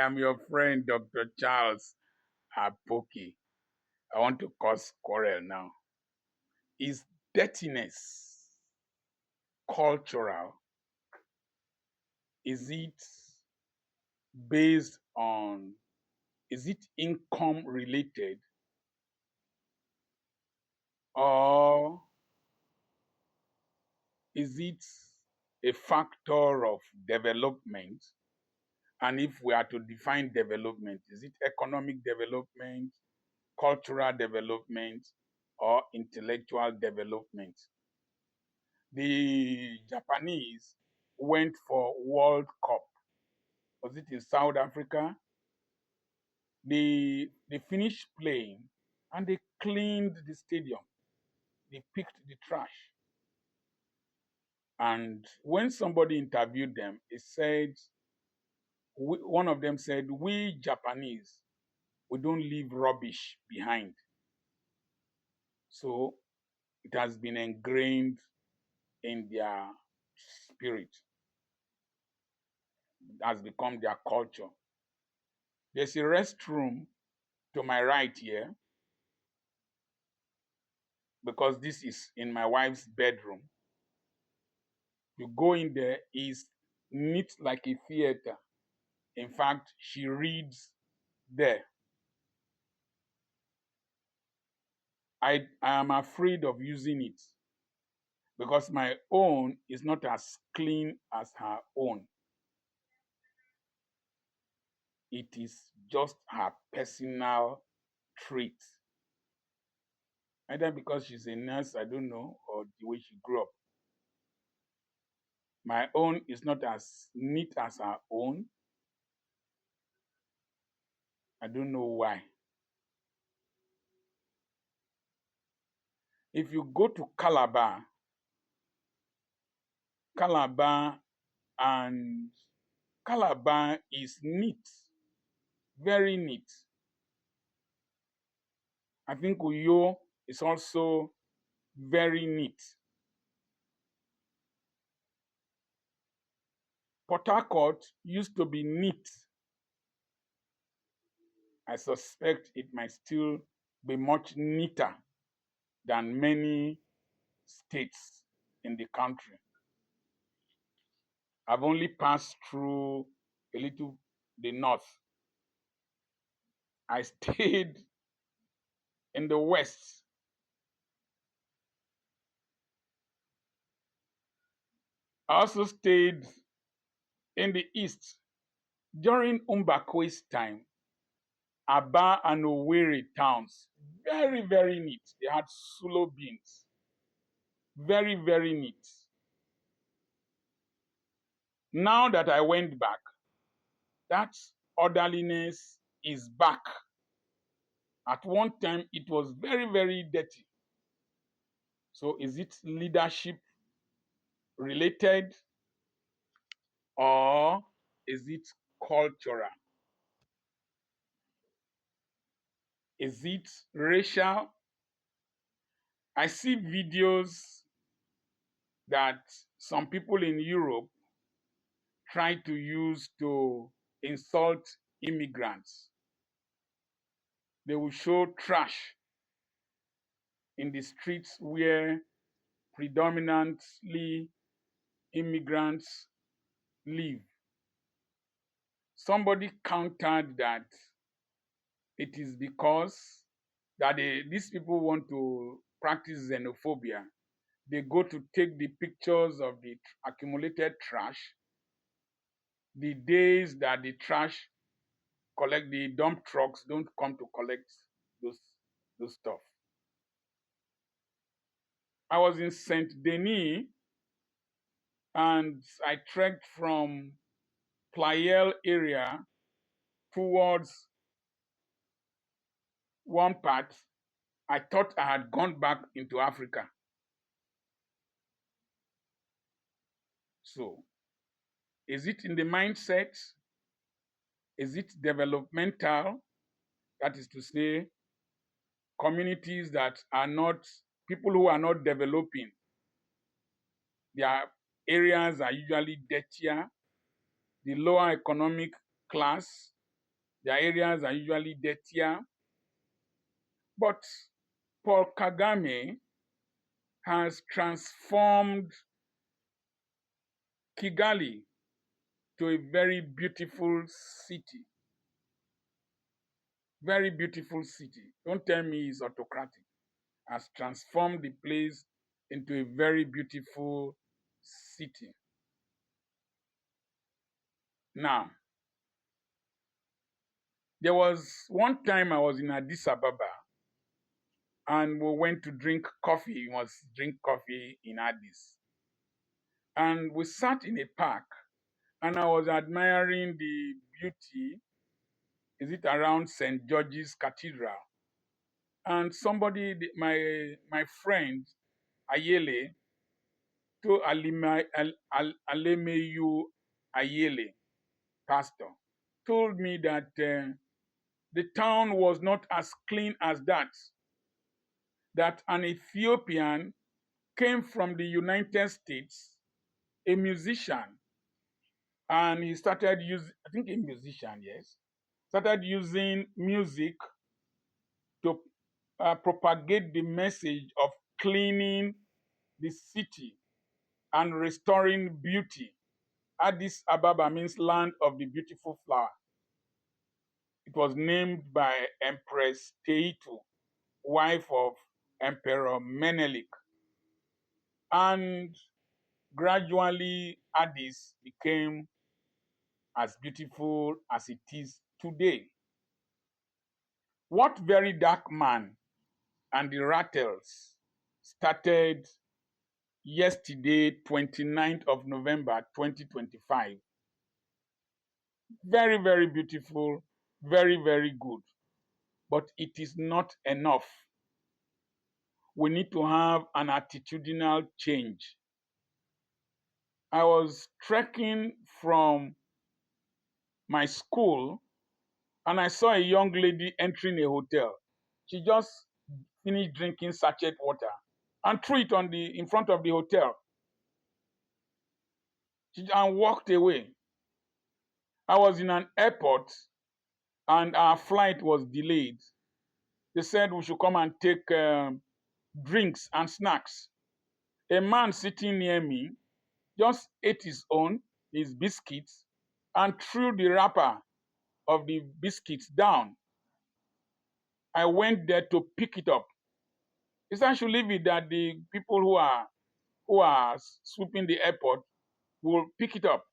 am your friend, Dr. Charles Apoki. I want to cause quarrel now. Is dirtiness cultural? Is it based on, is it income related, or is it a factor of development? And if we are to define development, is it economic development, cultural development, or intellectual development? The Japanese went for World Cup. Was it in South Africa? They finished playing and they cleaned the stadium. They picked the trash. And when somebody interviewed them, one of them said, "We Japanese, we don't leave rubbish behind." So it has been ingrained in their spirit. It has become their culture. There's a restroom to my right here because this is in my wife's bedroom. You go in there, it's neat like a theater. In fact, she reads there. I am afraid of using it because my own is not as clean as her own. It is just her personal trait. Either because she's a nurse, I don't know, or the way she grew up. My own is not as neat as her own. I don't know why. If you go to Calabar and Calabar is neat, very neat. I think Uyo is also very neat. Port Harcourt used to be neat. I suspect it might still be much neater than many states in the country. I've only passed through a little the north. I stayed in the west. I also stayed in the east. During Umbakwe's time, Aba and Owerri towns, very, very neat. They had sulo beans. Very, very neat. Now that I went back, that orderliness is back. At one time, it was very, very dirty. So is it leadership related or is it cultural? Is it racial? I see videos that some people in Europe try to use to insult immigrants. They will show trash in the streets where predominantly immigrants live. Somebody countered that it is because that these people want to practice xenophobia. They go to take the pictures of the accumulated trash, the days that the dump trucks don't come to collect those stuff. I was in Saint Denis and I trekked from Playel area towards one part. I thought I had gone back into Africa. So, is it in the mindset? Is it developmental? That is to say, communities that are not, people who are not developing, their areas are usually dirtier. The lower economic class Their areas are usually dirtier. But Paul Kagame has transformed Kigali to a very beautiful city. Very beautiful city. Don't tell me it's autocratic. Has transformed the place into a very beautiful city. Now, there was one time I was in Addis Ababa and we went to drink coffee. We must drink coffee in Addis. And we sat in a park and I was admiring the beauty. Is it around St. George's Cathedral? And somebody, my friend Ayele, to Alemeyu Ayele, pastor, told me that the town was not as clean as that. That an Ethiopian came from the United States, a musician, and he started using, I think a musician, yes, started using music to propagate the message of cleaning the city and restoring beauty. Addis Ababa means land of the beautiful flower. It was named by Empress Teitu, wife of Emperor Menelik. And gradually, Addis became as beautiful as it is today. What very dark man and the Ratels started yesterday, 29th of November 2025. Very, very beautiful, very, very good. But it is not enough. We need to have an attitudinal change. I was trekking from my school and I saw a young lady entering a hotel. She just finished drinking sachet water and threw it in front of the hotel and walked away. I was in an airport and our flight was delayed. They said we should come and take drinks and snacks. A man sitting near me just ate his biscuits, and threw the wrapper of the biscuits down. I went there to pick it up. It's actually leave it that the people who are sweeping the airport will pick it up.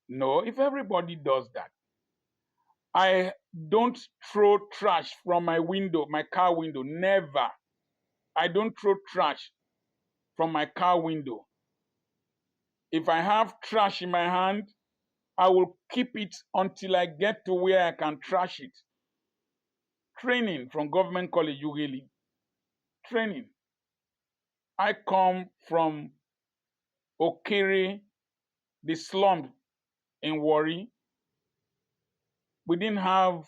No, if everybody does that, I don't throw trash from my window, my car window. Never. I don't throw trash from my car window. If I have trash in my hand, I will keep it until I get to where I can trash it. Training from Government College Ughelli. Training. I come from Okere, the slum in Warri. We didn't have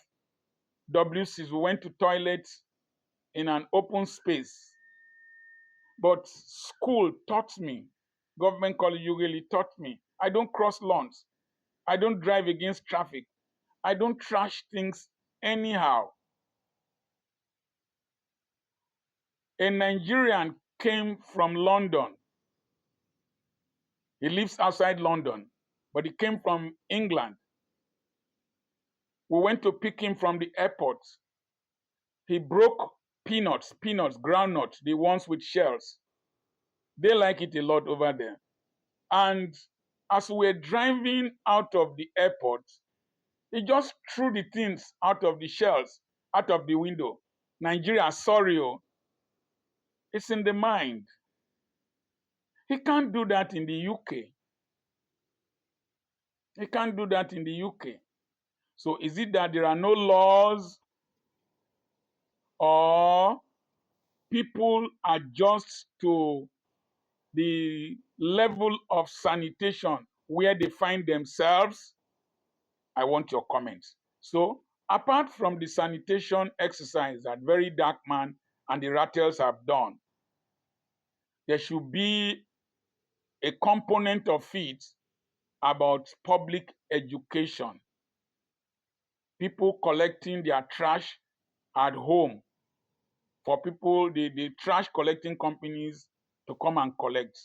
WCs. We went to toilets in an open space. But school taught me, Government College Ughelli taught me, I don't cross lawns. I don't drive against traffic. I don't trash things anyhow. A Nigerian came from London. He lives outside London, but he came from England. We went to pick him from the airport. He broke peanuts, groundnuts, the ones with shells. They like it a lot over there. And as we were driving out of the airport, he just threw the things out of the shells, out of the window. Nigeria, sorry, oh, it's in the mind. He can't do that in the UK. He can't do that in the UK. So is it that there are no laws, or people adjust to the level of sanitation where they find themselves? I want your comments. So apart from the sanitation exercise that very dark man and the Ratels have done, there should be a component of it about public education. people collecting their trash at home for people, the trash collecting companies to come and collect,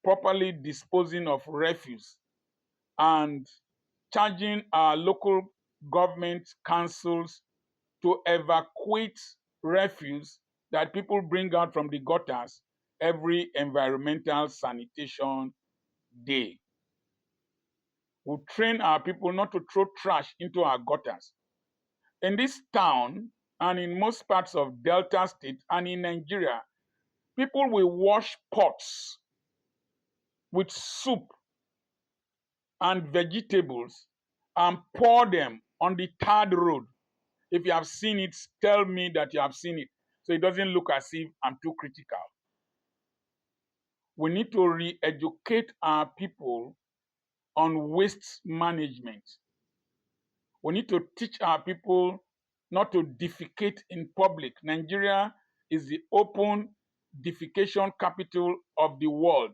properly disposing of refuse, and charging our local government councils to evacuate refuse that people bring out from the gutters every environmental sanitation day. We train our people not to throw trash into our gutters. In this town and in most parts of Delta State and in Nigeria, people will wash pots with soup and vegetables and pour them on the third road. If you have seen it, tell me that you have seen it, so it doesn't look as if I'm too critical. We need to re-educate our people on waste management. We need to teach our people not to defecate in public. Nigeria is the open defecation capital of the world,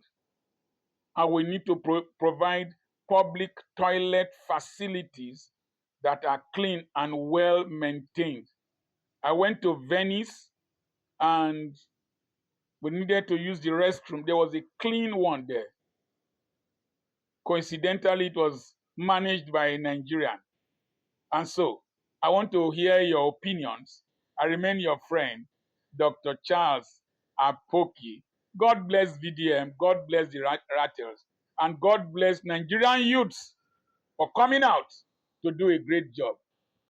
and we need to provide public toilet facilities that are clean and well maintained. I went to Venice and we needed to use the restroom. There was a clean one there. Coincidentally, it was managed by a Nigerian. And so, I want to hear your opinions. I remain your friend, Dr. Charles Apoki. God bless VDM, God bless the Ratels, and God bless Nigerian youths for coming out to do a great job.